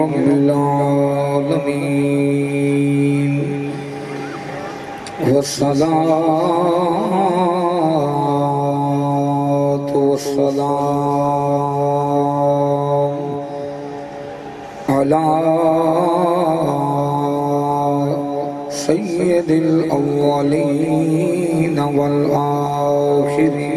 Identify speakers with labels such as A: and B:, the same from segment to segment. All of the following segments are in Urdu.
A: رب العالمين والصلاة والسلام على سيد الأولين والآخرين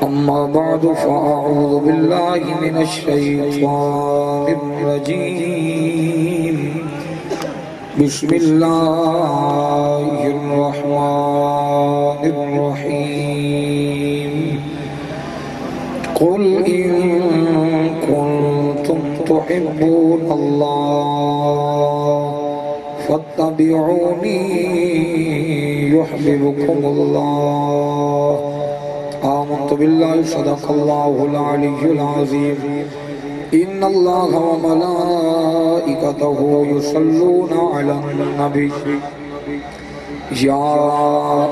A: أما بعد فأعوذ بالله من الشيطان الرجيم بسم الله الرحمن الرحيم قل إن كنتم تحبون الله فاتبعوني يحببكم الله آمنت بالله صدق الله العلي العظيم إن الله وملائكته يصلون على النبي يا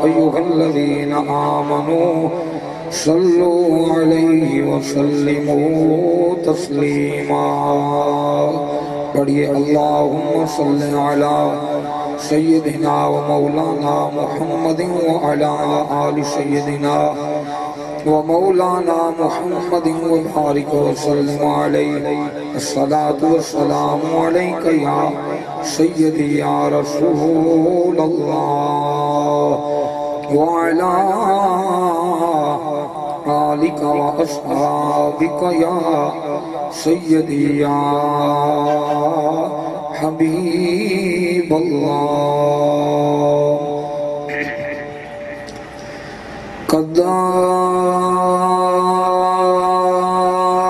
A: أيها الذين آمنوا صلوا عليه وسلموا تسليما پڑھیے اللهم صل على سيدنا ومولانا محمد وعلى آل سيدنا ومولانا محمد وبارك وسلم عليه الصلاة والسلام عليك يا سيدي يا رسول الله وعلى آلك وأصحابك يا سيدي يا حبيب الله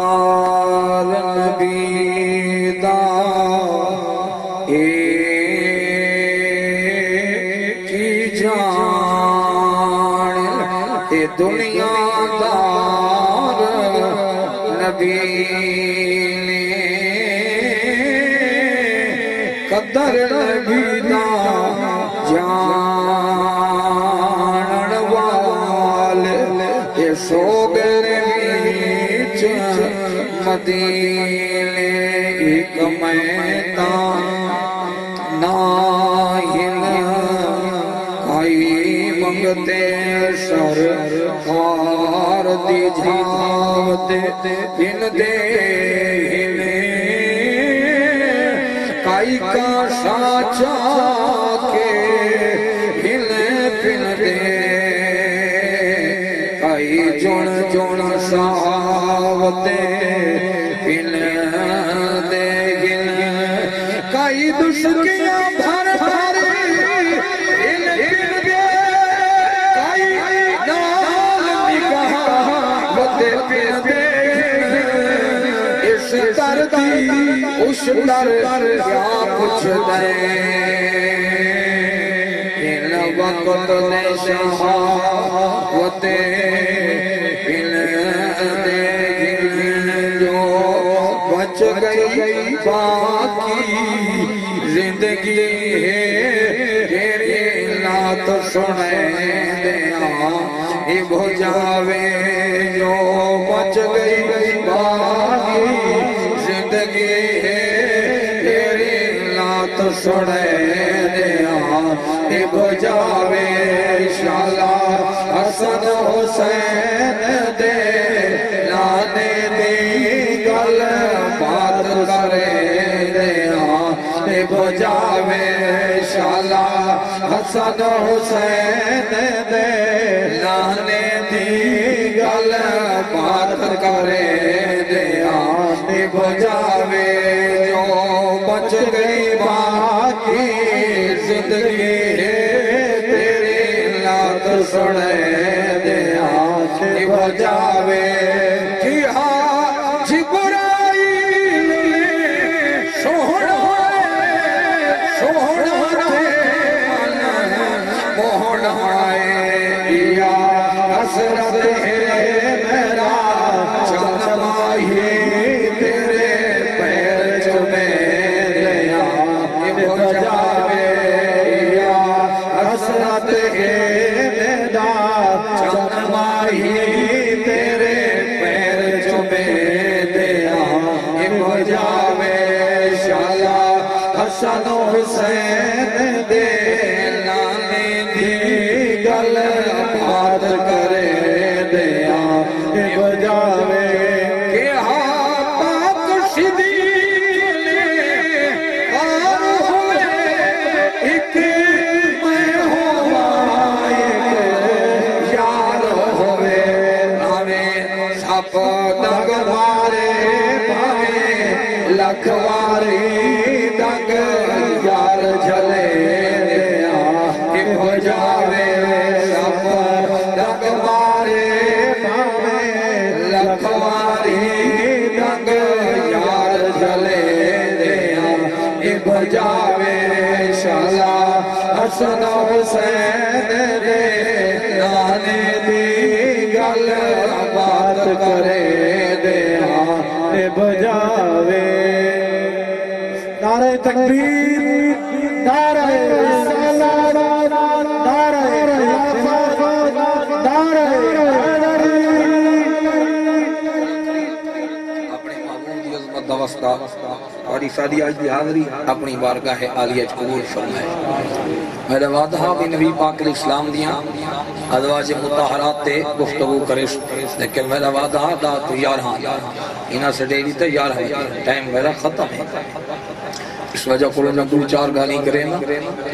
A: قدار نبی دا ایک ہی جان اے دنیا دار نبی نے قدر نبی دا جان والے سو گرے بیچ مدینے ایک میدان ناہن کئی منگتے سرکار دی جھاوتے ان دے کئی کا ساچا کے ہلے پن دے کئی جن جن ساوتے پن دے گل کئی دشکیاں بھر بھر ہل پن دے کئی نال نگاہ پن دے اس تردی اس در کیا کچھ دے ان وقت نے شہاوتے ان دے گل جو بچ گئی باقی زندگی ہے تیری نعت سنے دیا ابھ جاوے جو بچ گئی باقی زندگی ہے تیری نعت سنے دیا ابھ جاوے انشاءاللہ حسن حسین دے لانے دی گل بات کرے دیا ابھ جاوے انشاءاللہ حسن حسین دے لانے دی گل بات کرے دیا ابھ جاوے جو بچ گئی باقی زندگی ہے تیری نعت سنے دیا ابھ جاوے کیا جبرائیل نے سوہنا موہنا یا حسرت ہے میرا چنمائی تیرے پیر چمے دیا ابھ جاوے یا حسرت ہے میرا چنمائی تیرے پیر چمے دیا حسن حسین دے نانے دی گل بات کرے دیا بجاوے کہ ہاں پاک صدیق نے اور ہوئے ایک میں ہوا ایک یار ہوئے ہمیں سب دگ مارے پائے لکھواری دگ یار جلے دیا کہ بجاوے سب دگ مارے پائے لکھواری دگ یار جلے دیا کہ بجاوے شالا حسن حسین دے نانے دی گل بات کرے دیا بجاوے نعرہ تکبیر نعرہ رسالت نعرہ خلافت نعرہ حیدری اپنے معمول دی عظمت دا واسطہ اور سادی آج دی حاضری اپنی بارگاہ عالیہ قبول فرمائے میرا وعدہ بھی نبی پاک علیہ السلام دیاں ازواج مطہرات تے گفتگو کرش لیکن میرا وعدہ دا تو یار ہاں انہاں سے ڈیلی تیار ہے ٹائم میرا ختم ہے اس وجہ کو لوگ دو چار گانی کریں نا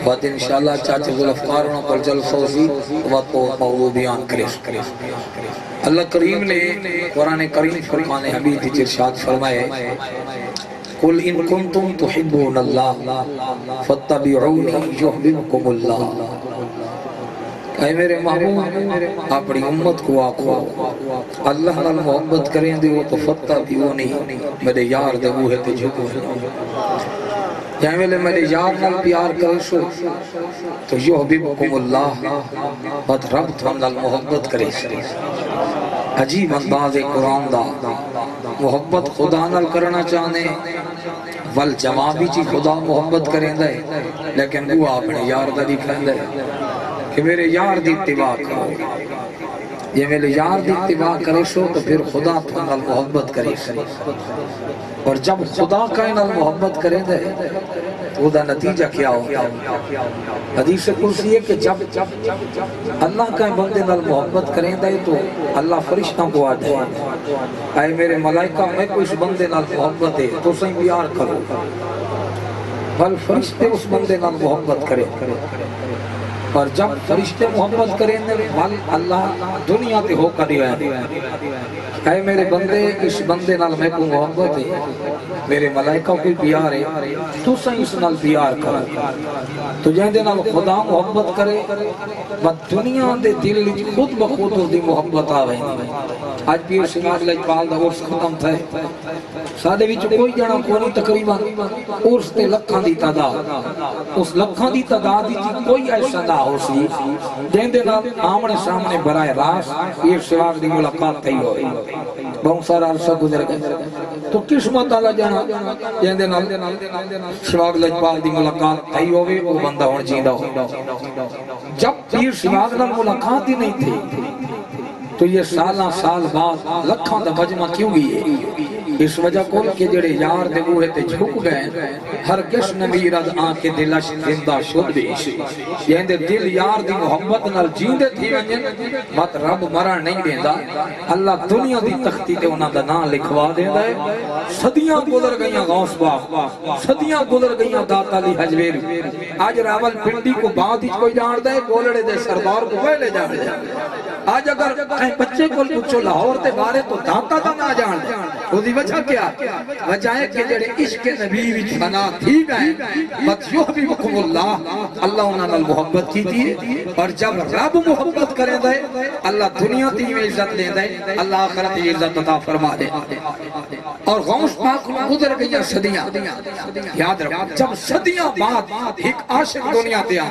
A: بات انشاءاللہ چاچے ذوالفقار انہوں پر جلسہ ہوئی بات کو موضوع بیان کریں اللہ کریم نے قرآن کریم فرمان حمید کی ارشاد فرمائے قل ان کنتم تحبون اللہ فاتبعونی یحببکم اللہ اے میرے محبوب اپنی امت کو آکھو اللہ نال محبت کریں دے وہ تو فاتبعونی میرے یار دے وہ ہے تے جھکو جائیں ویلے میرے یار نال پیار کرے شو تو یحببکم اللہ بات رب تو نال محبت کرے عجیب انداز قرآن دا محبت خدا نال کرنا چاہنے ول جوابی چی خدا محبت کریں دے لیکن وہ اپنے یار دا دکھائیں دے کہ میرے یار دی اتباع کرو یہ میرے یار دی اتباع کرے شو تو پھر خدا تو نال محبت کرے اور جب خدا کا نال محبت کریں دے تو دا نتیجہ کیا ہو حدیث قدسی ہے کہ جب اللہ کا بندے نال محبت کریں دے تو اللہ فرشتوں کو آ دے اے میرے ملائکہ میں کوئی اس بندے نال محبت ہے تو سہیں پیار کرو بل فرشتے اس بندے نال محبت کریں اور جب فرشتے محبت کریں دے بل اللہ دنیا تے ہو کر دیا اے میرے بندے اس بندے نال میں کو محبت ہے میرے ملائکہ کو پیار ہے تو سہیں اس نال پیار کرو تو جہاں دے نال خدا محبت کرے بس دنیا دے دل خود بخود دی محبت آوے آج پیر سنگار لجپال دا عرص ختم تھے سادے وچ کوئی جانا کونی تقریبا عرص تے لکھاں دی تعداد اس لکھاں دی تعداد دی کوئی ایسا نہ ہو سی جہاں دے نال آمنے سامنے برائے راست پیر سنگار دی ملاقات تھی ہوئی بہت سارا عرصہ گزر گئے تو قسمت آلہ جانا جہاں دے نال شواگ لجپال دی ملاقات تھی ہوئی وہ بندہ ہون جیندہ ہو جب پیر شواگ نال ملاقات ہی نہیں تھی تو یہ سالہ سال بعد لکھاں دا مجمع کیوں گئی ہے اس وجہ کو کہ جڑے یار دے بوہے تے جھک گئے ہر کس نبی رد آنکھ دلش زندہ شد بیش یہ دے دل یار دی محبت نال جیندے تھی ونجن بات رب مرا نہیں دیندہ اللہ دنیا دی تختی تے انہاں دا نام لکھوا دیندہ ہے صدیاں گزر گئیاں غوث باغ صدیاں گزر گئیاں داتا علی حجویری آج راول پنڈی کو بعد ہی کوئی جان دے گولڑے دے سردار کو پہلے جان دے آج اگر بچے کو پوچھو لاہور تے بارے تو داتا دا نہ جان دے وہ دی وجہ کیا وجہ ہے کہ جڑے عشق نبی وچ فنا تھی گئے بس یحببکم اللہ اللہ انہاں نال محبت کی تھی اور جب رب محبت کرے دے اللہ دنیا تی میں عزت دے دے اللہ آخرت کی عزت عطا فرما دے اور غوث پاک گزر گئی صدیاں یاد رکھو جب صدیاں بعد ایک عاشق دنیا تے آ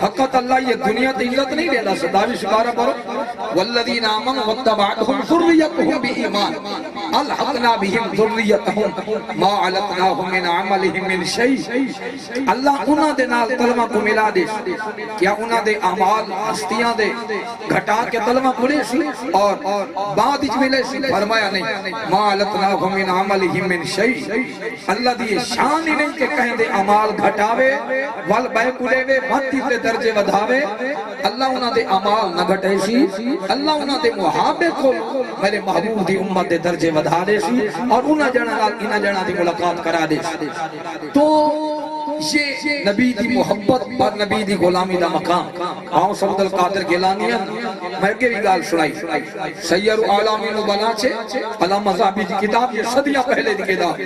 A: فقط اللہ یہ دنیا تے عزت نہیں دے دا صداوی شکارہ پڑھو والذین آمنوا واتبعتهم ذریتهم بایمان الحقنا بهم ذریتهم ما علقناهم من عملهم من شیء اللہ انہاں دے نال کلمہ کو ملا دے کیا انہاں دے اعمال ہستیاں دے گھٹا کے کلمہ پڑھے سی اور بعد وچ ملے سی فرمایا نہیں ما علقناهم من من عملہم من شیء اللہ دی شان ہی نہیں کہ کہیں دے عمال گھٹاوے ول بے کلے وے بھتی تے درجے ودھاوے اللہ انہاں دے عمال نہ گھٹے سی اللہ انہاں دے محابے کو میرے محبوب دی امت دے درجے ودھا دے سی اور انہاں جنا دی ملاقات کرا دے سی تو یہ نبی دی محبت اور نبی دی غلامی دا مقام غوث عبد القادر گیلانی میں کے بھی گال سنائی سیر عالمین بنا چھے علامہ زہبی دی کتاب یہ صدیاں پہلے دی کتاب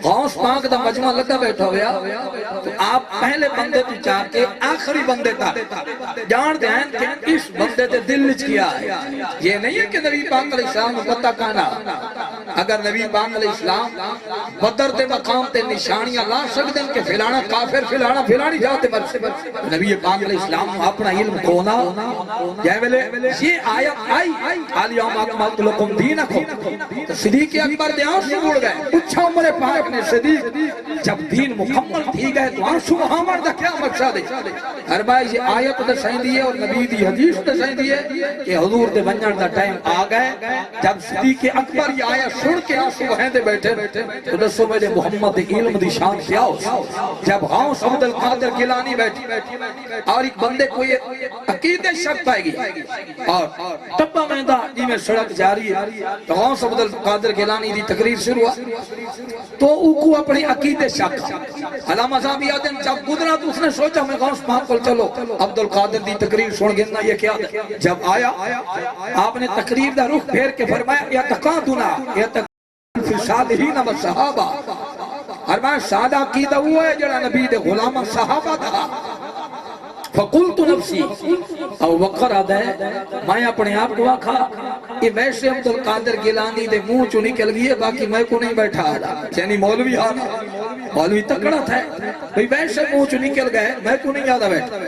A: غوث پاک دا مجمع لگا بیٹھا ہویا تو آپ پہلے بندے تو چاہ کے آخری بندے تا جان دیں کہ اس بندے تے دل لچ کیا ہے یہ نہیں ہے کہ نبی پاک علیہ السلام پتہ کانا اگر نبی پاک علیہ السلام بدر تے مقام تے نشانیاں لا سکتے ہیں کہ فلانا کافر فلانی جاتے مرسے نبی پاک علیہ السلام اپنا علم کونا یہ آیت آئی الیوم اکملت لکم دینکم صدیق اکبر دے آنسو بڑھ گئے پوچھا عمر پاک نے صدیق جب دین مکمل تھی گئے تو آنسو محمد دا کیا مقصد ہے ہر بھائی یہ آیت دے سائیں دیئے اور نبی دی حدیث دے سائیں دیئے کہ حضور دے بنجان دا ٹائم آ گئے جب صدیق اکبر یہ آیت سن کے آنسو بہن دے بیٹھے تو دسو میرے محمد علم دی شان کیا ہو جب غوث عبد القادر گیلانی بیٹھی اور ایک بندے کو یہ عقیدے شک پائے گی اور ٹپا مہندہ جی میں سڑک جاری ہے تو غوث عبد القادر گیلانی دی تقریر شروع ہوا تو اوکو اپنی عقیدے شک علامہ زہبی آتے ہیں جب گزرا تو اس نے سوچا میں غوث پاک کو چلو عبد القادر دی تقریر سن گنا یہ کیا جب آیا آپ نے تقریر دا رخ پھیر کے فرمایا یا تقادنا یا تقادنا فی صالحین و صحابہ فرمایا سادہ عقیدہ ہوا ہے جڑا نبی دے غلامہ صحابہ تھا فقلت نفسی او وقر آدھا ہے میں اپنے آپ کو آکھا یہ ویسے عبد القادر گیلانی دے منہ چو نکل گئے باقی میں کو نہیں بیٹھا آدھا یعنی مولوی آدھا مولوی تکڑا تھا ویسے منہ چو نکل گئے میں کو نہیں آدھا بیٹھا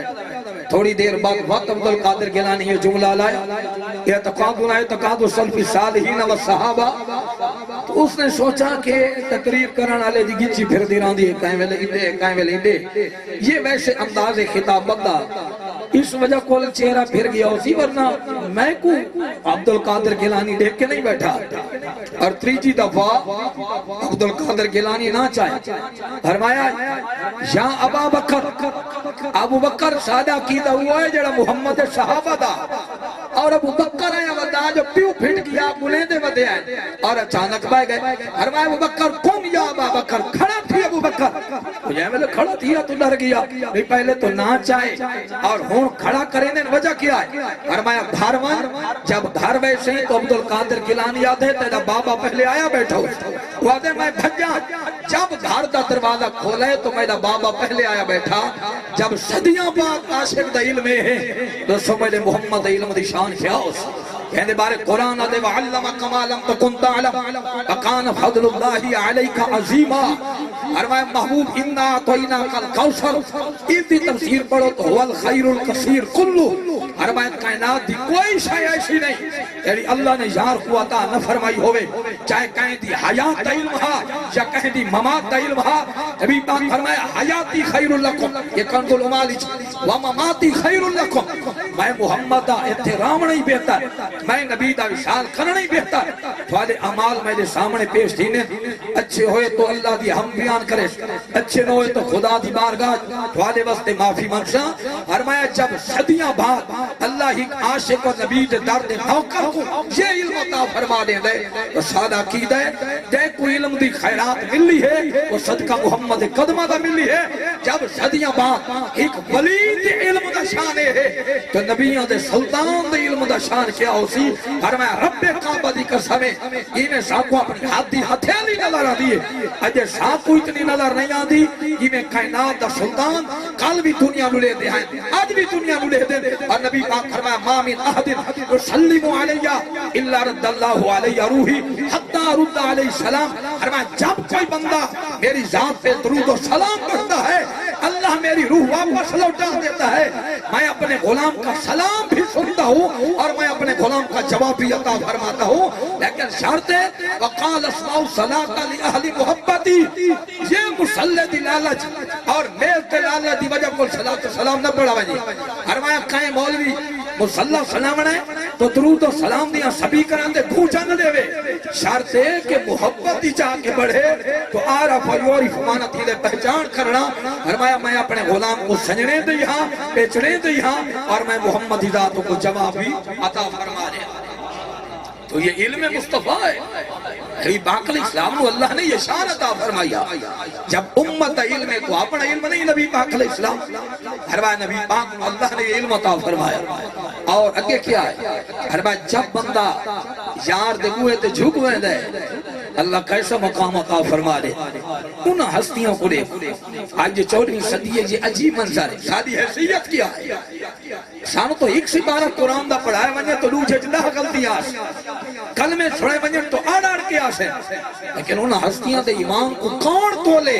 A: تھوڑی دیر بعد وقت عبد القادر گیلانی یہ جملہ لایا اعتقاد سلف صالحین و صحابہ تو اس نے سوچا کہ تقریر کرن والے دی گچی پھر دی راندی کہیں ویلے انڈے یہ ویسے انداز خطاب بندہ اس وجہ کو چہرہ پھر گیا اسی ورنہ میں کو عبد القادر گیلانی دیکھ کے نہیں بیٹھا اور تریجی دفعہ عبد القادر گیلانی نہ چاہے فرمایا یا ابا بکر ابو بکر سادہ عقیدہ ہوا ہے جڑا محمد صحابہ دا اور ابو بکر ہے ودا جو پیو پھٹ گیا بلے دے ودے آئے اور اچانک بائے گئے فرمایا ابو بکر قم یا ابا بکر کھڑا تھی ابو بکر یہ میں کھڑا تھیا تو ڈر گیا نہیں پہلے تو نہ چاہے اور ہون کھڑا کریں دے وجہ کیا ہے فرمایا گھروان جب گھر ویسے ہی تو عبد القادر گیلانی آدھے تیرا بابا پہلے آیا بیٹھا ہو وہ آدھے میں بھجا جب گھر دا دروازہ کھولے تو میرا بابا پہلے آیا بیٹھا جب صدیاں بعد عاشق دا علم ہے تو سو میرے محمد علم دی شان کیا ہو کہنے بارے قرآن دے وَعَلَّمَكَ مَا لَمْ تَكُنْ تَعْلَمْ وَكَانَ فَضْلُ اللَّهِ عَلَيْكَ عَظِيمًا فرمایا محبوب اِنَّا أَعْطَيْنَاكَ الْكَوْثَرَ اس دی تفسیر پڑھو تو هو الخیر الکثیر کلو فرمایا کائنات دی کوئی شے ایسی نہیں یعنی اللہ نے یار کو عطا نہ فرمائی ہوئے چاہے کہیں دی حیات دا علم ہا یا کہیں دی ممات دا علم ہا نبی پاک فرمایا حیاتی خیر لکم یہ کنز العمال ومماتی خیر لکم میں محمد دا احترام نہیں بہتر میں نبی دا وشال کرنا نہیں بہتر تھوڑے عمال میرے سامنے پیش دینے اچھے ہوئے تو اللہ دی ہم بیان کرے اچھے نہ ہوئے تو خدا دی بارگاہ تھوڑے واسطے معافی منگسا فرمایا جب صدیاں بعد اللہ ہی عاشق و نبی دے درد نوکر کو یہ علم عطا فرما دے دے تو سادہ عقیدہ ہے جے کوئی علم دی خیرات ملی ہے وہ صدقہ محمد قدمہ دا ملی ہے جب صدیاں بعد ایک ولی دی علم دا شان ہے تو نبیوں دے سلطان دے علم دا شان کیا ہو سی فرمایا رب کعبہ دی قسمیں انہیں ساکو اپنی ہاتھی ہتھیلی نظر آ دیئے اجے ساکو اتنی نظر نہیں آ دی انہیں کائنات دا سلطان کل بھی دنیا نلے دے ہیں آج بھی دنیا نلے دے اور نبی پاک فرمایا ما من احد يسلم علیہ الا رد اللہ علیہ روحی حتی رد علیہ السلام فرمایا جب کوئی بندہ میری ذات پہ درود و سلام کرتا ہے اللہ میری روح واپس لوٹا دیتا ہے میں اپنے غلام کا سلام بھی سنتا ہوں اور میں اپنے غلام کا جواب بھی عطا فرماتا ہوں لیکن شرط ہے وقال اسماء صلاۃ لاہل محبتی یہ مسلط لالچ اور میل تے لالچ دی وجہ کو صلاۃ و سلام نہ پڑھا وجے فرمایا کہیں مولوی مصلی سلامنا ہے تو درود و سلام دیا سبھی کران دے گھوچا نہ دے وے شرط ہے کہ محبت ہی چاہ کے بڑھے تو آرہ فیوری فمانت ہی دے پہچان کرنا فرمایا میں اپنے غلام کو سجنے دے یہاں پیچڑے دے یہاں اور میں محمد ہی ذاتوں کو جواب بھی عطا فرما دے تو یہ علم مصطفیٰ ہے نبی پاک علیہ السلام کو اللہ نے یہ شان عطا فرمایا جب امت علم ہے تو اپنا علم نہیں نبی پاک علیہ السلام فرمایا نبی پاک کو اللہ نے علم عطا فرمایا اور اگے کیا ہے فرمایا جب بندہ یار دے بوئے تے جھک ہوئے دے اللہ کیسا مقام عطا فرما دے ان ہستیوں کو دے آج 14ویں صدی ہے یہ عجیب منظر ہے شادی حیثیت کیا ہے سانو تو ایک سپارہ قرآن دا پڑھائے ونجے تو لوجھے جدہ غلطی آس کلمے چھوڑے ونجے تو آڑ کے آسے لیکن انہاں ہستیاں دے ایمان کو کون تولے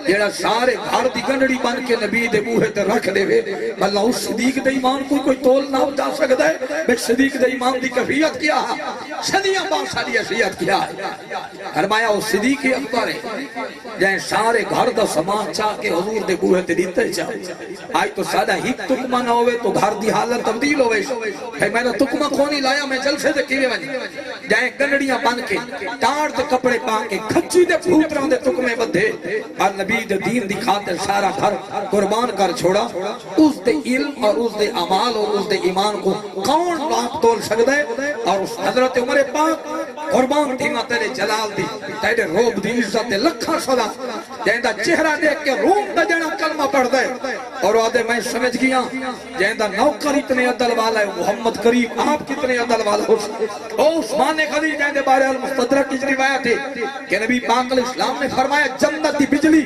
A: جیڑا سارے گھر دی گنڈڑی بن کے نبی دے بوہے تے رکھ دے وے اللہ اس صدیق دے ایمان کو کوئی تول نہ جا سکتا ہے بے صدیق دے ایمان دی کفیت کیا ہے صدیاں بار ساری حیثیت کیا ہے فرمایا وہ صدیق اکبر ہے جائیں سارے گھر دا سامان چاہ کے حضور دے بوہے تے دیتے چاہ آج تو سادہ ہی تکمہ نہ ہوئے تو گھر دی حالت تبدیل ہوئے ہے میں نے تکمہ کھونی لایا میں جلسے دے کیوے بنی جائیں گنڈڑیاں بن کے ٹاڑ دے کپڑے پا کے کھچی دے پھوتران دے تکمے بدھے اور نبی دے دین دکھاتے سارا گھر قربان کر چھوڑا اس دے علم اور اس دے عمال اور اس دے ایمان کو کون لاپ تول سکتا ہے اور اس حضرت عمر پاک قربان تھی ماں تیرے جلال دی تیرے روب دی عزت لکھا صدا جہندہ چہرہ دیکھ کے روم دا جنا کلمہ پڑھ دے اور آدھے میں سمجھ گیا جہندہ نوکر اتنے عدل والا ہے محمد کریم آپ کتنے عدل والا ہو عثمان غنی جہندے بارے المستدرک کی روایت ہے کہ نبی پاک علیہ السلام نے فرمایا جنت دی بجلی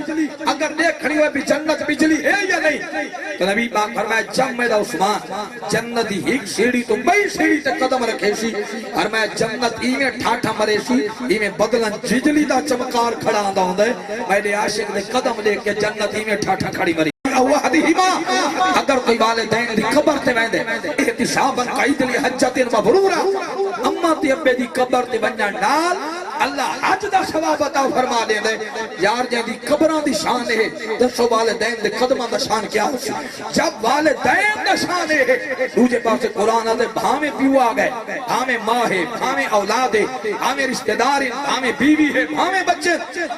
A: اگر دیکھنی ہوئے بھی جنت بجلی ہے یا نہیں تو نبی پاک فرمایا جب میرا عثمان جنت دی ایک سیڑھی تو بئی سیڑھی تے قدم رکھے سی فرمایا جنت ہی میں ٹھاٹھا مرے سی ہی میں بدلن ججلی دا چمکار کھڑا آندہ ہوندہ ہے میرے عاشق نے قدم لے کے جنت ہی میں ٹھاٹھا کھڑی مری اگر کوئی والدین دی قبر تے ویندے احتساباً قائد لی حجت مبرورا اما تی ابے دی قبر تے ونجا نال اللہ حج دا ثواب عطا فرما دے دے یار جہاں دی قبران دی شان ہے دسو والدین دے قدمان دا شان کیا ہو سی جب والدین دا شان ہے دوجے پاس قرآن آدھے بھامیں پیو آگئے بھامیں ماں ہے بھامیں اولاد ہے بھامیں رشتہ دار ہے بھامیں بیوی ہے بھامیں بچے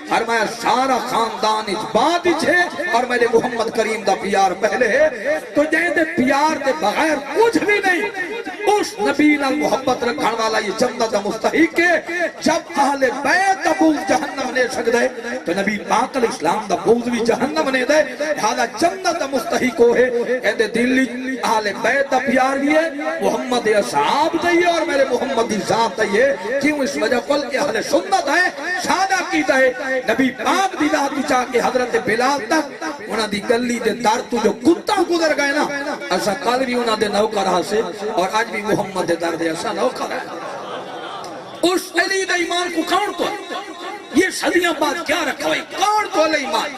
A: فرمایا سارا خاندان اس بات ہے اور میرے محمد کریم دا پیار پہلے ہے تو جہاں دے پیار دے بغیر کچھ بھی نہیں اس نبی نال محبت رکھان والا یہ جنت مستحق ہے جب اہل بیت بغض جہنم نے سکتے تو نبی پاک علیہ السلام دا بغض بھی جہنم نے دے لہذا جنت مستحق ہو ہے کہتے دلی اہل بیت دا پیار بھی ہے محمد اصحاب دئیے اور میرے محمد ذات دئیے کیوں اس وجہ قل کے اہل سنت ہے سادہ کیتا ہے نبی پاک دی ذات دی چاہ کے حضرت بلال تک انہاں دی گلی دے دار تو جو کتا گزر گئے نا ایسا کل بھی انہاں دے نوکر ہاسے اور آج بھی محمد دے در دے ایسا نوکر ہے اس علی دے ایمان کو کون تو یہ صدیاں بعد کیا رکھا ہوئی کون تو علی ایمان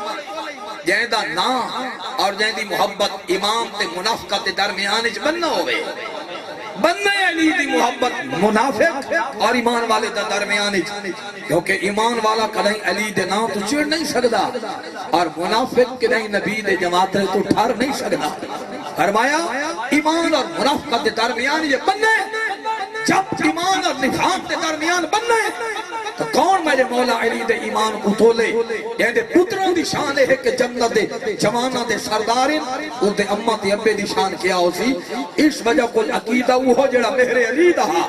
A: جہدہ نا اور جہدی محبت امام تے منافقہ تے درمیان اچ بننا ہوئے بننا علی دی محبت منافق اور ایمان والے دا درمیان اچ کیونکہ ایمان والا کدھیں علی دے نا تو چڑ نہیں سکدا اور منافق کدھیں نبی دے جماعت تو ٹھار نہیں سکدا فرمایا ایمان اور منافقہ دے درمیان یہ بننے جب ایمان اور نفاق دے درمیان بننے تو کون میرے مولا علی دے ایمان کو تولے یہ دے پتروں دی شان ہے کہ جنت دے جوانہ دے سرداریں اس دے امہ تے ابے دی شان کیا ہو سی اس وجہ کو عقیدہ وہ ہو جڑا مہر علی دہا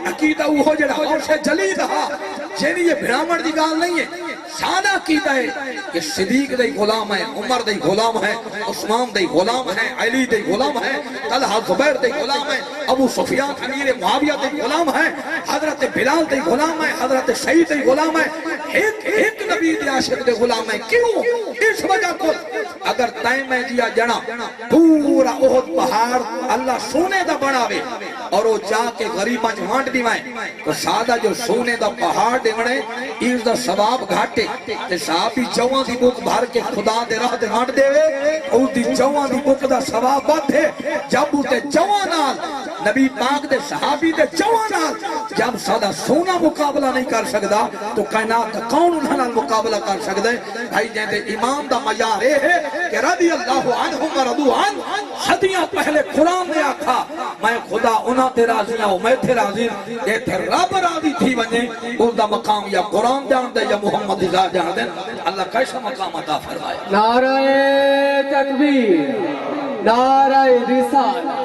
A: عقیدہ وہ ہو جڑا عرش جلی دہا یعنی یہ برامڑ دی گال نہیں ہے سادہ عقیدہ ہے کہ صدیق دے غلام ہے عمر دے غلام ہے عثمان دے غلام ہے علی دے غلام ہے طلحہ زبیر دے غلام ہے ابو سفیان امیر معاویہ دے غلام ہے حضرت بلال دے غلام ہے حضرت سعید دے غلام ہے ایک نبی دے عاشق دے غلام ہے کیوں اس وجہ کو اگر تائم میں دیا جنا پورا احد پہاڑ اللہ سونے دا بناوے اور وہ جا کے غریباں جھانٹ دیوائیں تو سادہ جو سونے دا پہاڑ دیوڑے اس دا ثواب گھاٹے تے صحابی جوان دی بک بھر کے خدا دے راہ دے ہانٹ دے وے اس دی جوان دی بک دا ثواب بات ہے جب اسے جوان آل نبی پاک دے صحابی دے جوانات جب سادہ سونا مقابلہ نہیں کر سکتا تو کائنات کون انہاں مقابلہ کر سکتا ہے؟ بھائی جہاں ایمان دا معیار ہے کہ رضی اللہ عنہم ورضوا عنہ صدیاں پہلے قرآن نے آکھا میں خدا انہاں تے راضی ہوں میں تے راضی یہ تے رب راضی تھی ونجے اس دا مقام یا قرآن جان دے یا محمد رضا جان دے اللہ کیسا مقام عطا فرمایا۔
B: نعرہ تکبیر، نعرہ رسالہ،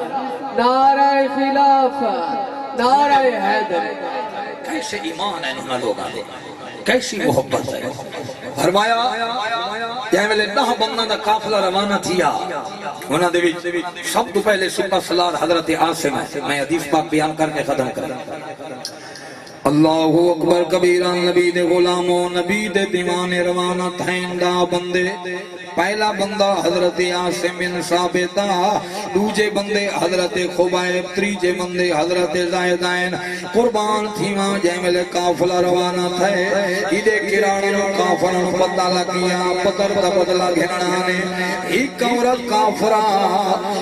B: نعرہ خلافت، نعرہ حیدر۔
A: کیسے ایمان ہے انہاں لوگاں دے، کیسی محبت ہے۔ فرمایا جہاں ویلے 10 بندہ دا قافلہ روانہ تھیا انہاں دے وچ سب تو پہلے سپہ سالار حضرت عاصم ہے۔ میں حدیث پاک بیان کر کے ختم کروں۔ اللہ اکبر کبیرہ نبی دے غلاموں نبی دے دیوانے روانہ تھین دا بندے پہلا بندہ حضرت عاصم بن ثابت دوجے بندے حضرت خبیب تریجے بندے حضرت زائدین قربان تھیواں جے ملے قافلہ روانہ تھے ایدے کراڑوں قافلہ پتہ لگیا پتر دا بدلہ گھننا نے ایک عورت کافرہ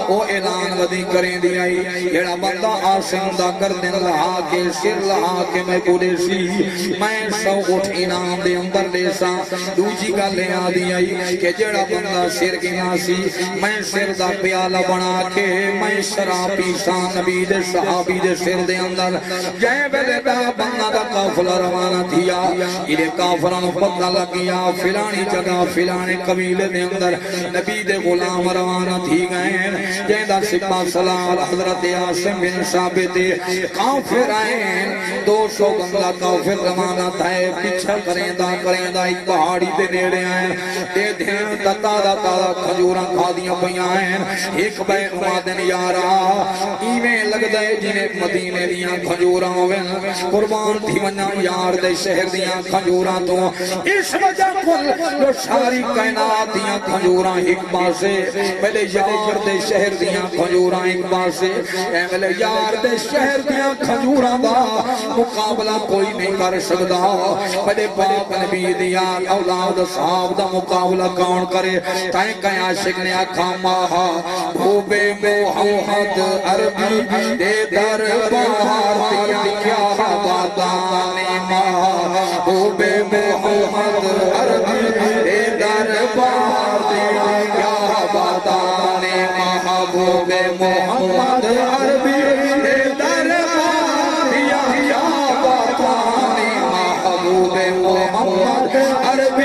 A: او اعلان ودی کریں دی آئی جیڑا بندہ عاصم دا گردن لہا کے سر لہا کے میں پورے سی میں سو اٹھ انعام دے اندر لے سا دوجی کا لے آدھی آئی کہ جیڑا بندہ سر کی ناسی میں سر دا پیالہ بنا کے میں شراب پیسا نبی دے صحابی دے سر دے اندر جائے بلے دا بندہ دا قافلہ روانہ تھیا انہیں کافران پتہ لگیا فلانی جگہ فلانے قبیلے دے اندر نبی دے غلام روانہ تھی گئے جائے دا سپہ سلال حضرت عاصم بن ثابت کافر آئین 200 بندہ کافر روانہ تھا پیچھا کریں دا ایک پہاڑی دے نیڑے آئین دے دھین تادا کھجوراں کھا دیاں پہیاں ہیں ایک بے نمادن یارا ایویں لگ دے جنہیں مدینے دیاں کھجوراں ہوئے قربان تھی منہ یار دے شہر دیاں کھجوراں تو اس وجہ کل جو ساری کائنات دیاں کھجوراں ایک پاسے پہلے یار دے شہر دیاں کھجوراں ایک پاسے پہلے یار دے شہر دیاں کھجوراں دا مقابلہ کوئی نہیں کر سکتا پہلے پاک نبی دیا اولاد صاحب دا مقابلہ کون کرے تائیں کہیں عاشق نے آکھا ماہا بھوبے محمد عربی دے در بہار دیا کیا باتانے ماہا بھوبے محمد عربی دے در بہار دیا کیا باتانے ماہا بھوبے محمد عربی دے در بہار دیا کیا باتانے ماہا بھوبے محمد عربی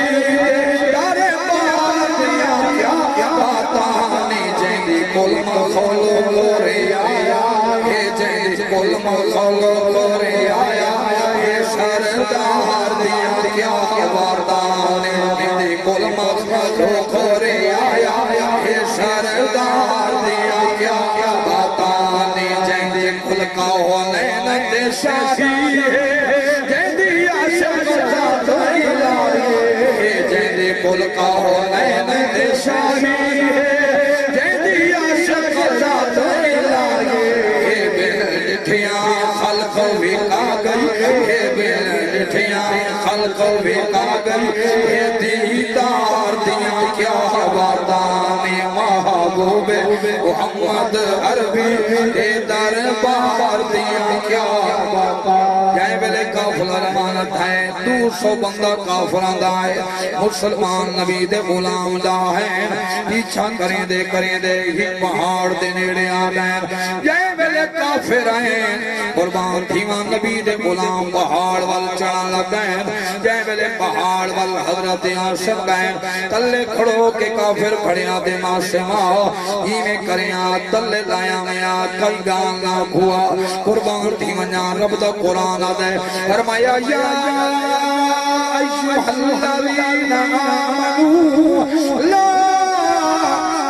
A: کل مخلو رے آیا ہے جائے کل مخلو رے آیا ہے سردار دیا کیا واردانے میرے کل مخلو رے آیا ہے سردار دیا کیا واردانے جائے کل کا ہونین تے شاہی ہے جائے عاشق ذات الہی جائے کل کا ہونین تے شاہی ہے خلق بھی آ گئی یہ دیدار دیا کیا وعدان محبوب محمد عربی دربار دیا کیا جائے بلے کافلہ روانت ہے 200 بندہ کافلہ دائے مسلمان نبی دے غلام دا ہے پیچھا کریں دے ہی پہاڑ دے نیڑے آ گئے جائے بلے کافر آئیں قربان تھیوان نبی دے غلام پہاڑ وال چڑھا لگئے جائے بلے پہاڑ وال حضرت عاصم گئے تلے کھڑو کے کافر کھڑیا دے معصمہ ہی میں کریا تلے لایا میں کئی گانا کھوا قربان تھیوان رب دا قرآن آدھے فرمایا یا ایوہ الذین آمنوا لا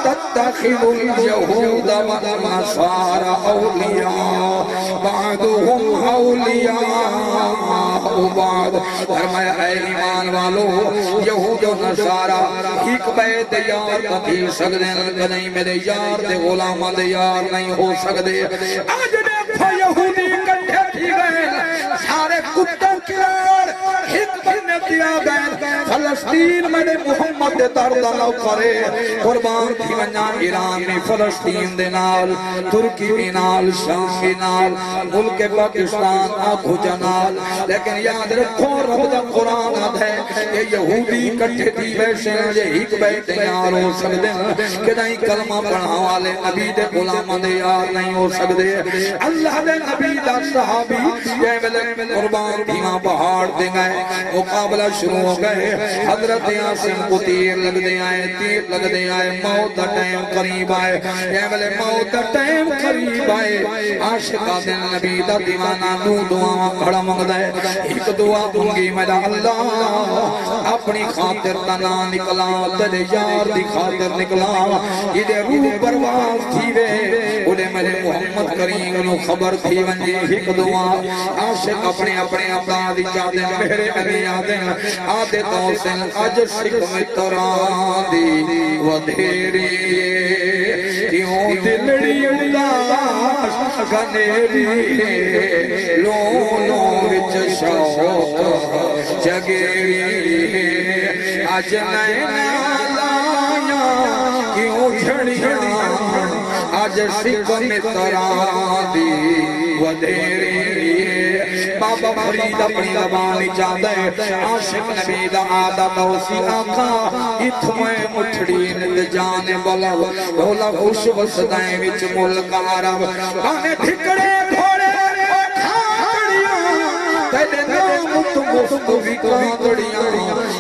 A: تتخذوا اليهود والنصارى اولیاء بعضهم اولیاء بعض فرمایا اے ایمان والو یہود و نصارہ ایک بیت یار کتی سکتے نہیں میرے یار دے غلامہ دے یار نہیں ہو سکتے آج دیکھو یہودی کٹھے تھی گئے سارے کتوں کی لڑ ایک بننے دیا گئے فلسطین میں محمد دے درد نہ کرے قربان تھی ونجا ایران میں فلسطین دے نال ترکی بھی نال شام بھی نال ملک پاکستان آنکھو جنال لیکن یاد رکھو رب دا قرآن ہے یہ یہودی کٹھے دی بیشے یہ ایک بیٹے یار ہو سکتے ہیں کہ نہیں کلمہ پڑھا والے نبی دے غلامہ دے یار نہیں ہو سکتے اللہ دے نبی دا صحابی یہ ملک قربان دیمہ پہاڑ دے گئے مقابلہ شروع ہو گئے حضرت عاصم کو تیر لگ دے آئے تیر لگ دے آئے موت دا ٹائم قریب آئے یہ ملک موت دا ٹائم قریب آئے عاشقہ دے نبی دا دیوانہ دو دعا کھڑا مانگ دے ایک دعا دونگی میرا اللہ اپنی خاطر تنا نکلا تیرے یار دی خاطر نکلا یہ دے روح برواز تھی وے انہیں میرے محمد کریم نو خبر تھی ونجی ایک دعا عاشق اپنے اپنے جادیں میرے علی آدھے توسن اج شکم تران دی ودھیری کیوں دلڑی اداس گنیری لونوں وچ شوق جگیری اج نینا لایا کیوں جھڑیاں اج شکم تران دی ودھیری بابا فرید اپنی زبانی چاہتا ہے عاشق نبی دا آدھا توسی آقا اتھویں مٹھڑی ند جانے بلا بھولا خوش وسدائیں وچ ملک عرب آنے ٹھکڑے گھوڑے کھاڑیاں تیرے نام تم بھی کھاڑیاں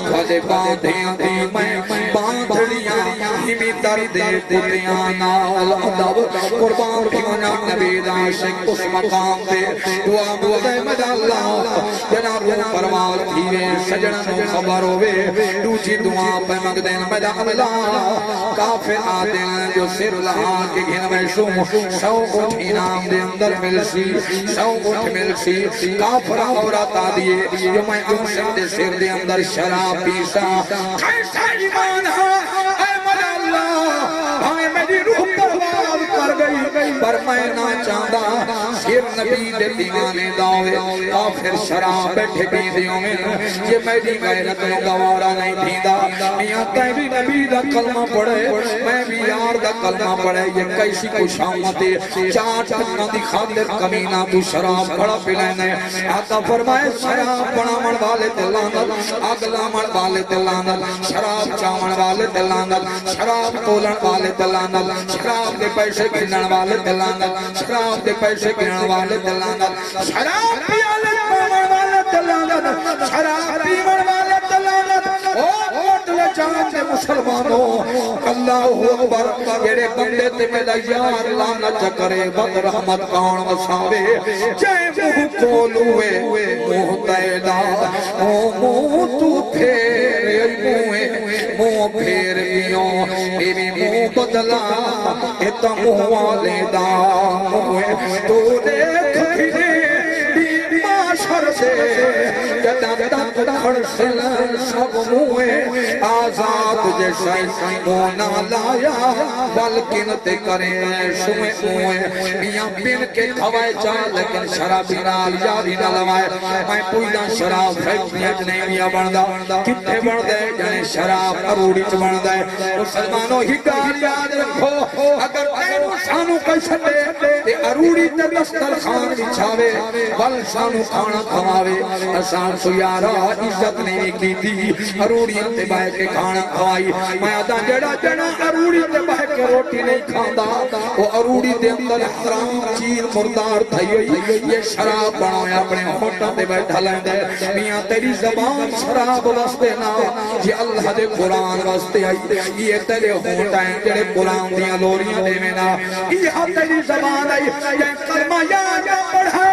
A: کھلے باندھیں دی میں باندھڑیاں ہمی درد کتیاں نال ادب قربان کیونا نبی دا عاشق اس مقام دے دعا مدے مدى اللہ جناب پرواز تھیوے سجنہ نو خبر ہوئے دوچی دعا پہ مگدین مدى اللہ کافر آدین جو سر لہا کے گھن میں شوق اٹھی نام دے اندر ملسی شوق اٹھ ملسی کافر آوراتا دیے جو میں عاشق دے سر دے اندر شراب پیسا کیسا ایمان اے مدى اللہ ہمیں میری روح پرواز کر گئی پر میں نہ چاہتا سر نبی دے دیوانے داوے کافر شراب بیٹھے بیدیوں میں یہ میری غیرت نو گوارا نہیں دیدا میاں تے بھی نبی دا کلمہ پڑھے میں بھی یار دا کلمہ پڑھے یہ کیسی کچھ آمدے چار ٹکنا دی خاطر کمینہ تو شراب کھڑا پلینے آقا فرمائے شراب بنامن والے دلانت اگلا من والے دلانت شراب چاون والے دلانت شراب تولن والے دلانت شراب دے پیسے گنن والے دلانت شراب دے پیسے گنن والے دلانت شراب پیالے پاون والے دلانت شراب پیون والے دلانت او کوٹلے جان دے مسلمانوں اللہ اکبر جڑے بندے تے میرا یار لعنت کرے بد رحمت کون وساوے جے منہ کھولوے منہ تیدا او منہ تو پھیرے منہ پھیر دیوں میری منہ بدلا اتا منہ والے دا تو دیکھ بھی معاشر سے جدہ تک کھڑ سلن سب موئے آزاد جیسے مونا لایا بلکن تے کرے سوئے موئے میاں پین کے کھوائے چاہ لیکن شرابی نال یاری نہ لوائے میں پوئیدہ شراب فیکٹریٹ نہیں میاں بندہ کتے بندے جانے شراب اروڑی چ بندہ مسلمانوں ہی گال یاد رکھو اگر تینو سانو کیسے تے اروڑی تے دستر خان بچھاوے بل سانو کھانا کھواوے اسان سو یارا عزت نہیں کی تھی اروڑی تے بہ کے کھانا کھوائی میں آدھا جڑا جڑا اروڑی تے بہ کے روٹی نہیں کھاندا وہ اروڑی دے اندر حرام چیز مردار تھئی ہوئی یہ شراب بنایا اپنے ہونٹاں تے بیٹھا لیندے میاں تیری زبان شراب واسطے نہ یہ اللہ دے قرآن واسطے آئی یہ تیرے ہونٹاں جڑے قرآن دیاں لوریاں دے میں نہ یہ تیری زبان آئی یہ کلمہ یاد پڑھا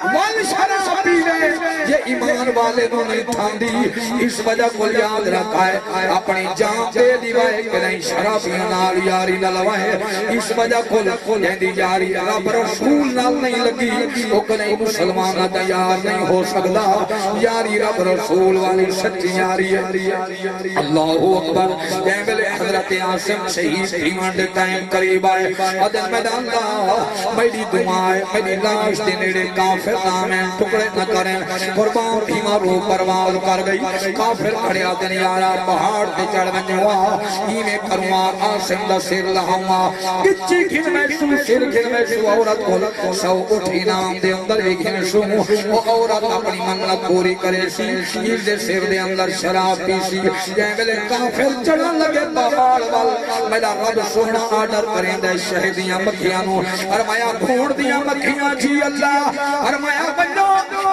A: وال شراب پینے یہ ایمان والے نو نہیں تھاندی اس وجہ کو یاد رکھا ہے اپنی جان دے دیوائے کہ نہیں شرابیاں نال یاری نہ لوائے اس وجہ کو کہندی یاری رب رسول نال نہیں لگی وہ کہ نہیں مسلمان تیار نہیں ہو سکتا یاری رب رسول والی سچی یاری ہے اللہ اکبر کیملے حضرت عاصم شہید ایمان دے ٹائم قریب آئے عدل میدان دا میری دعائے میری لاش دے نیڑے کافر نامیں ٹکڑے نہ کریں قربان قربان بھیما رو پرواز کر گئی کافر کھڑے آتے نیارا پہاڑ تے چڑھ ونجوا ہی میں کروا آسم دا سر لہاوا کچی گھن میں شو سر گھن میں شو عورت کو سو اٹھی نام دے اندر بھی گھن شو وہ عورت اپنی منت پوری کرے سی یہ دے سر دے اندر شراب پی سی جیملے کافر چڑھن لگے پہاڑ وال میرا رب سونا آڈر کریں دے شہدیاں مکھیاں نو فرمایا گھوڑ دیاں مکھیاں جی اللہ فرمایا بندو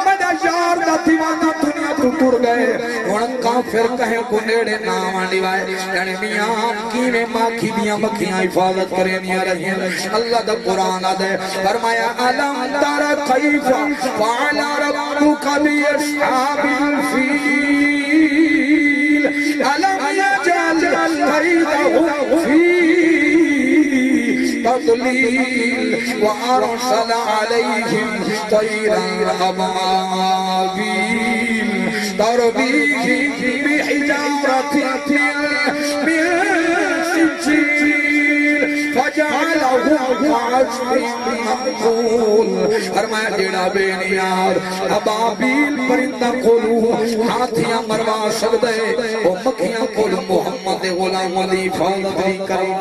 A: میرا یار دا دیوانہ دنیا تو ٹر گئے ہن کافر کہیں کو نیڑے نام آنڈی وائے یعنی میاں کی میں ماکھی دیاں مکھیاں حفاظت کریں نہیں رہی ہیں اللہ دا قرآن آدھے فرمایا علم تر کیف فعل ربک باصحاب الفیل علم یجعل کیدہم فی تضلیل وارسل علیہم طیرا ابابیل ترمیہم بحجارۃ من سجیل فجعلہم كعصف مأکول فرمایا جیڑا بے نیار ابابیل پرندہ کھولو ہاتھیاں مروا سکدے وہ مکھیاں کھولو محمد غلام علی حفاظت نہیں کری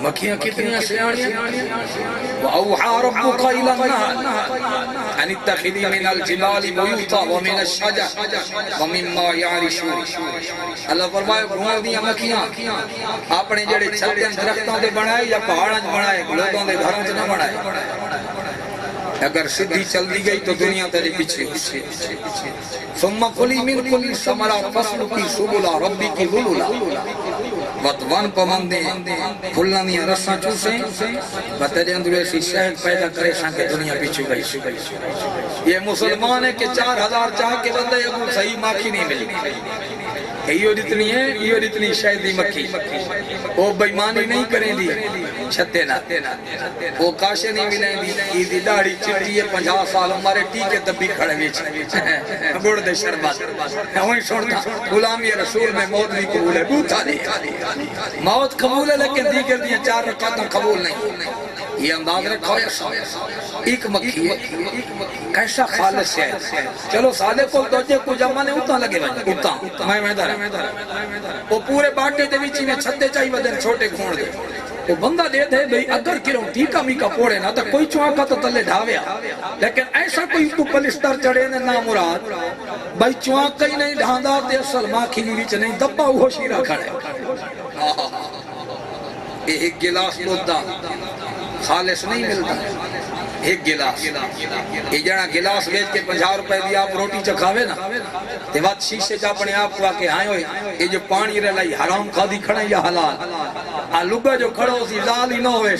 A: مکھیاں کتنی سیاڑیاں وَأَوْحَى رَبُّكَ إِلَى النَّحْلِ أَنِ اتَّخِذِي مِنَ الْجِبَالِ بُيُوتًا وَمِنَ الشَّجَرِ وَمِمَّا يَعْرِشُونَ اللہ فرمائے گھوڑ دیاں مکھیاں اپنے جڑے چھتے درختوں دے بنائے یا پہاڑاں بنائے لوگوں دے گھروں سے نہ بنائے اگر سدھی چل دی گئی تو دنیا تیرے پیچھے ثم کلی من کل ثمرات فاسلکی سبل ربک ذللا وطوان پمندے پھلاں دیاں رساں چوسیں تیرے اندر ایسی شہد پیدا کرے سان کہ دنیا پیچھے گئی یہ مسلمان ہے کہ 4000 چاہ کے بندے ابو صحیح ماکھی نہیں ملی یہ اتنی ہے یہ اتنی شہدی مکھی وہ بیمانی نہیں کریں دی چھتے نہ وہ کاشے نہیں ملیں دی ایدی داڑی چٹی ہے 50 سال ہمارے ٹیکے دبی کھڑے ویچ گوڑ دے شربات وہیں سنتا غلامی رسول میں موت نہیں قبول ہے بوتا نہیں موت قبول ہے لیکن دیگر دیاں 4 رکعتاں قبول نہیں یہ انداز رکھو ایک مکھی ہے کیسا خالص ہے چلو سادے کو دوجے کو جمع نے اتنا لگے اتنا میں دار وہ پورے باٹے دے وچی میں چھتے چاہی ودن چھوٹے کھوڑ دے وہ بندہ دے دے بھئی اگر کروں ٹیکا میکا پوڑے نا تو کوئی چوانکا تو تلے ڈھاویا لیکن ایسا کوئی تو پلستر چڑھے نے نامراد بھئی چوانکا ہی نہیں ڈھاندا تے اصل ماکھی وچ نہیں دبا وہ شیرہ کھڑے ایک گلاس لودا خالص نہیں ملتا ایک گلاس یہ جڑا گلاس بیچ کے 50 روپے دی آپ روٹی چکھاوے نا تے بات شیشے جا اپنے آپ کو آکے آئے ہوئے یہ جو پانی رلائی حرام کھادی کھڑے یا حلال لگا جو کھڑو سی زال ہی نہ ہوئے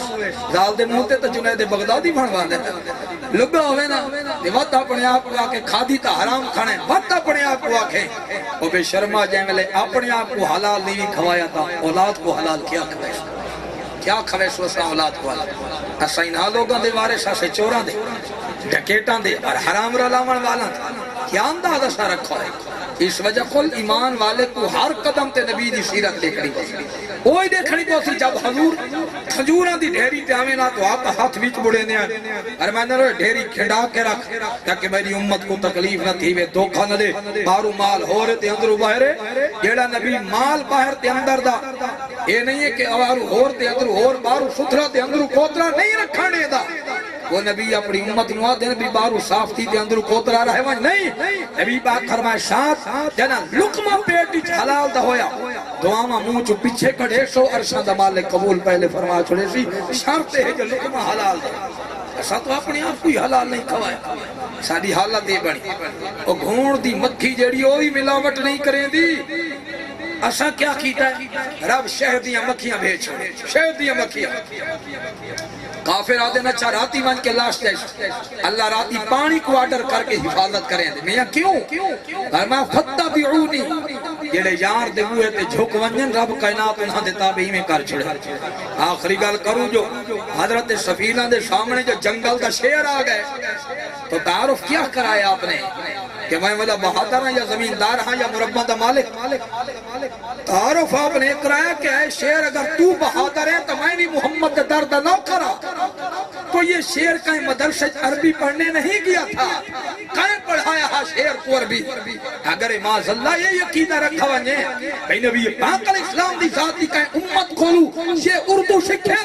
A: زال دے موتے تو جنید بغدادی بھنوان دے لگا ہوئے نا تے بات اپنے آپ کو آکے کھادی تا حرام کھڑے بات اپنے آپ کو آکے وہ بے شرما جائے ملے اپنے آپ کو حلال نہیں کھوایا تھا اولاد کو حلال کیا کھوائے کیا کھوے سوسا اولاد کو اسا انہا لوگاں دے وارثاں سے چوراں دے ڈکیٹاں دے اور حرام رلاون والاں کیا اندازہ سا رکھا ہے اس وجہ کل ایمان والے کو ہر قدم تے نبی دی سیرت دیکھنی پوسی وہی دیکھنی پوسی جب حضور کھجوراں دی ڈھیری تے آویں نا تو آپ ہاتھ وچ بڑے نے اور میں نے ڈھیری کھڑا کے رکھ تاکہ میری امت کو تکلیف نہ تھی وے دھوکا نہ دے بارو مال ہو رہے تے اندر باہر جیڑا نبی مال باہر تے اندر دا یہ نہیں ہے کہ بارو ہور تے اندر ہور بارو ستھرا تے اندر کوترا نہیں رکھنے دا وہ نبی اپنی امت نوا دے نبی بارو صاف تھی تے اندر کوترا رہے وہاں نہیں نبی پاک فرمائے ساتھ جنا لقمہ پیٹ وچ حلال دا ہویا دعاواں منہ چو پیچھے کڑے سو عرشاں دا مالک قبول پہلے فرما چھڑے سی شرط ہے کہ لقمہ حلال دے ایسا تو اپنے آپ کوئی حلال نہیں کھوایا ساری حالت یہ بڑی وہ گھوڑ دی مکھی جڑی ہوئی ملاوٹ نہیں کریں دی ایسا کیا کیتا ہے رب شہد دیاں مکھیاں بھیج شہد دیاں مکھیاں کافر آدھے نہ اچھا راتی مان کے لاش دے اللہ راتی پانی کو آڈر کر کے حفاظت کریں دے میاں کیوں فرمایا فتبعونی جڑے یار دے ہوئے تے جھک ونجن رب کائنات انہاں دے تابعی میں کر چھڑے آخری گل کروں جو حضرت سفینہ دے سامنے جو جنگل دا شیر آ گئے تو تعارف کیا کرایا آپ نے کہ میں والا بہادر ہاں یا زمیندار ہاں یا مربع دا مالک تعارف آپ نے کرایا کہ اے شیر اگر تو بہادر ہے تو میں بھی محمد درد نہ کرا تو یہ شیر کہیں مدرسے عربی پڑھنے نہیں گیا تھا، کہیں پڑھایا ہے شیر کو عربی؟ اگر معاذ اللہ یہ یقینہ رکھا ونجے بھئی نبی پاک علیہ السلام دی ذاتی کہیں امت کھولو یہ اردو سکھیں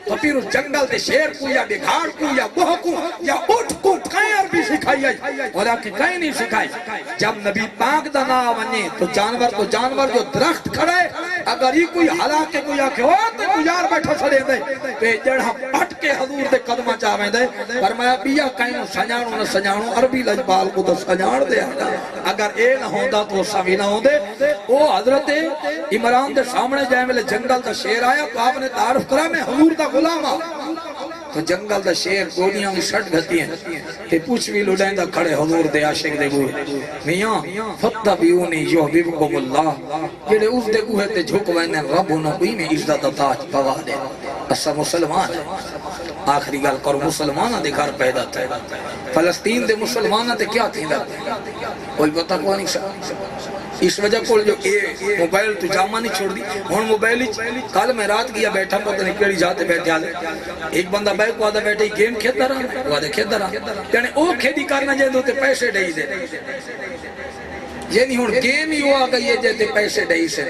A: تو پھر اس جنگل دے شیر کو یا بگھاڑ کو یا بہ کو یا اٹھ کو کہیں عربی سکھائی آئی، اور آکے کہیں نہیں سکھائی۔ جب نبی پاک دا نام ونجے تو جانور جو درخت کھڑے اگر ہی کوئی حلاکے کوئی آکے ہو تو کوئی یار بیٹھا سڑے دے پہ جڑھا پٹ کے حضور دے قدمہ چاہویں دے فرمایا بیا کہیں سنجانو نہ سنجانو عربی لجبال کو تو سنجان دے اگر اے نہ ہوندہ تو سامی نہ ہوندے۔ او حضرت عمران دے سامنے جائے ملے جنگل دا شیر آیا تو آپ نے تعارف کرا میں حضور دا غلام تو جنگل دا شیر گولیاں میں شٹ گھتی ہیں کہ پوچھ بھی لڑائیں دا کھڑے حضور دے عاشق دے گوئے میاں فتبیونی یحببکم اللہ جڑے اس دے گوئے تے جھکوائنے رب نبی میں عزت تاج پوا دے۔ اسا مسلمان ہے، آخری گل کرو مسلمانہ دے گھر پیدا تھے، فلسطین دے مسلمانہ دے کیا تھی لگتے کوئی بتا کو نہیں سکتا۔ اس وجہ کو جو موبائل تو جامع نہیں چھوڑ دی ہون موبائل ہی کل میں رات گیا بیٹھا پتہ نہیں کیڑی جاتے بیٹھے آلے ایک بندہ بیک کو آدھا بیٹھے گیم کھیتا رہا وہ آدھے کھیتا رہا یعنی او کھیتی کرنا جائے دوتے پیسے ڈائی دے یعنی ہون گیم ہی ہوا گئی ہے جیتے پیسے ڈائی سے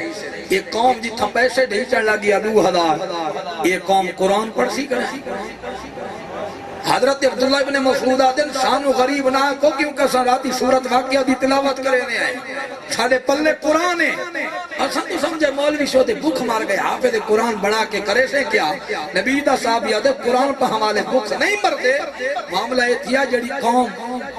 A: یہ قوم جتھا پیسے ڈائی چڑھ لگیا 2000 یہ قوم قرآن پڑھ سی کرے۔ حضرت عبداللہ ابن مسعود آدن شان و غریب نہ کو کیونکہ سراتی صورت واقعہ دی تلاوت کرنے آئے ساڑھے پلے قرآن ہے اساں تو سمجھے مولوی شوتے بکھ مار گئے حافظ قرآن بڑھا کے کرے سے کیا نبی دا صاحب یاد قرآن پہ ہمارے بکھ نہیں مردے معاملہ یہ تھیا جڑی قوم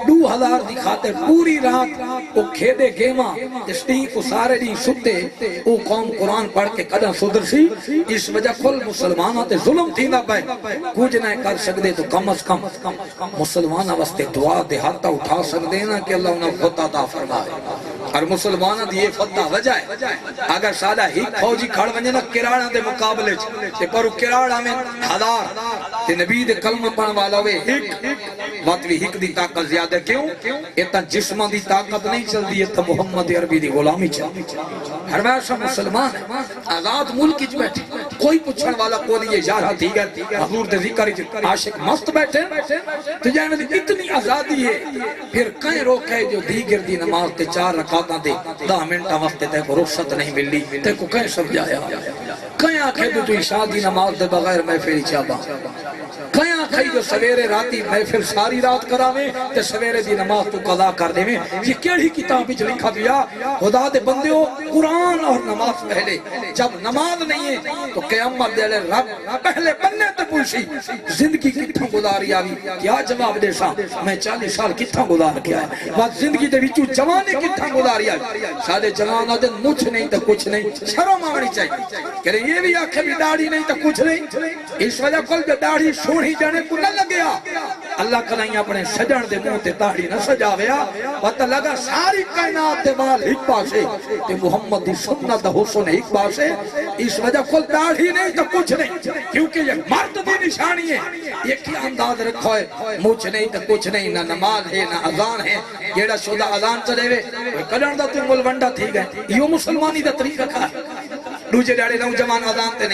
A: 2000 دکھاتے پوری رات وہ کھیدے گیما اسٹی کو سارے دی ستے وہ قوم قرآن پڑھ کے قدم صدر سی اس وجہ کل مسلمانہ تے ظلم تھی نہ پائے کچھ نہ کر سکتے تو کم از کم مسلمانہ واسطے دعا دے ہاتھا اٹھا سکتے ہیں کہ اللہ انہیں فتح عطا فرمائے اور مسلمانہ دی یہ فتح وجہ ہے اگر سادہ ہی فوجی کھڑ ونجے نا کراڑا دے مقابلے تے پر کراڑا میں 1000 تے نبی دے کلمہ پڑھن والا ہوئے ایک واتوی ہک دی طاقت زیادہ کیوں اتنا جسمہ دی طاقت نہیں چل دی اتنا محمد عربی دی غلامی چل ہر ویسا مسلمان ہے آزاد ملک کی بیٹھے کوئی پچھڑ والا کو نہیں یارہ تھی گئے حضور دے ذکر عاشق مست بیٹھے تو جائے میں اتنی آزادی ہے پھر کہیں روکے جو دیگر دی نماز تے 4 رکعتاں دے 10 منٹہ وقت تے کو رخصت نہیں ملی تے کو کہیں سمجھایا کہیں آنکھیں تو عشاء دی نماز دے بغیر محفل چابا کہیں آنکھیں جو سویرے راتی محفل ساری رات کراویں تے سویرے دی نماز تو قضا کر دے میں یہ کیڑی کتاب وچ لکھا دیا خدا دے بندیو قرآن اور نماز پہلے جب نماز نہیں ہے تو قیامت دے لے رب پہلے بننے تے پوچھی زندگی کتھا گزاری آوی کیا جواب دے سا میں 40 سال کتھا گزار کیا ہے بات زندگی دے وچوں جوانے کتھا گزاری آوی سارے جوان آدھے مجھ نہیں تو کچھ نہیں شرم آنی چاہیے کہ یہ بھی آنکھیں بھی داڑھی نہیں تو کچھ نہیں اس وجہ کل جو داڑھی سونی جانے کو نہ لگیا اللہ کلائیں اپنے سجن دے منہ تے داڑھی نہ سجاویا پتہ لگا ساری کائنات دے بال ایک پاسے تے محمد دی سنت حسن ایک پاسے اس وجہ کل داڑھی نہیں تو کچھ نہیں کیونکہ یہ مرد دی نشانی ہے یہ کیا انداز رکھو ہے مجھ نہیں تو کچھ نہیں نہ نماز ہے نہ اذان ہے جیڑا شدہ اذان چلے ہوئے کوئی کلن دا تو ملونڈا تھی گئے یہ مسلمانی دا طریقہ کھا دوجہ ڈاڑے نوجوان اذان تے نہیں